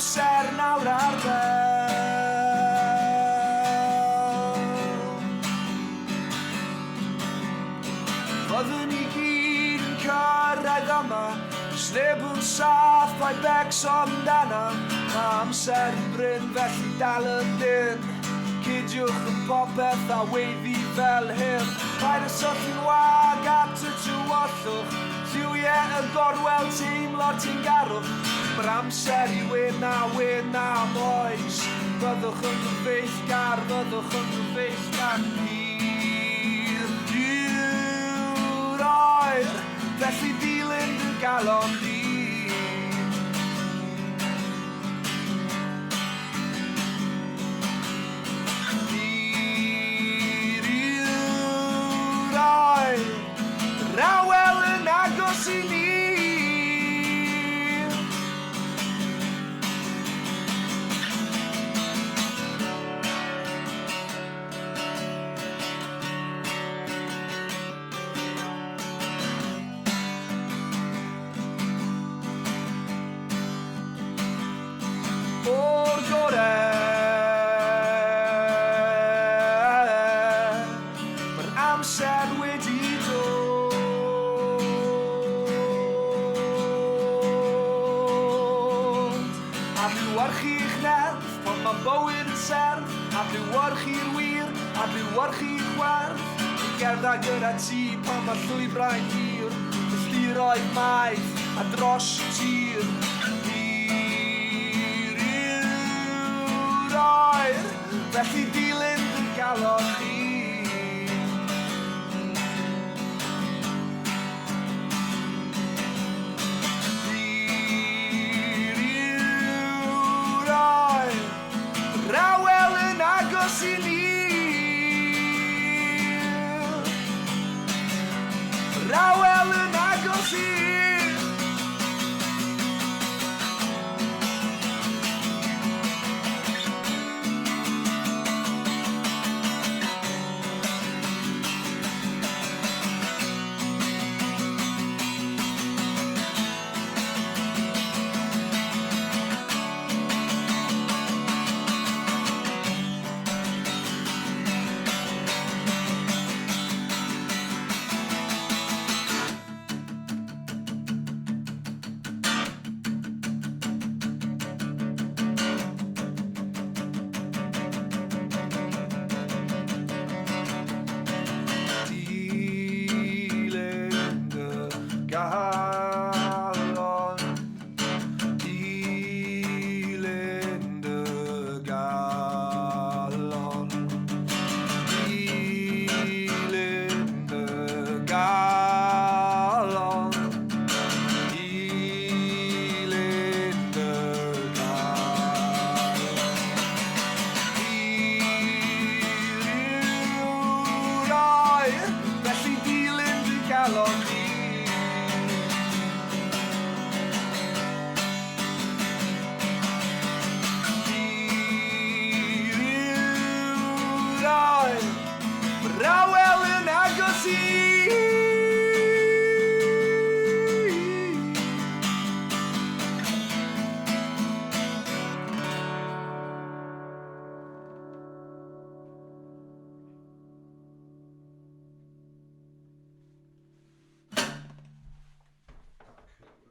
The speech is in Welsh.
amser nawr ar ddel. Fyddwn ni gyd yn cyrraedd yma, sneb yn saff pa'i becs amdana. Mae amser yn bryn felly dal y dyn, cydiwch yn popeth a weiddi fel hyn. Paid y syllu'n wag at y tywyllwch, lliwiau y gorwel teimlo ti'n garwch. Mae'r amser i wyna moes, byddwch yn gyfeillgar, byddwch yn gyfeillgar hir. Yw'r oer, felly dilyn dy galon di. Rawel yn agos i ni. O'r gorau, mae'r amser wedi dod. A ddiwarchu'ch nerth pan mae bywyd yn serth, a ddiwarchu'r wir, a ddiwarchu'r chwerth. I gerdded gyda ti pan mae llwybrau'n hir, ffliroedd maith a dros y tir. Hir yw'r oer, felly dilyn dy galon ni. Rawel yn agos i ni. Rawel yn agos i. God.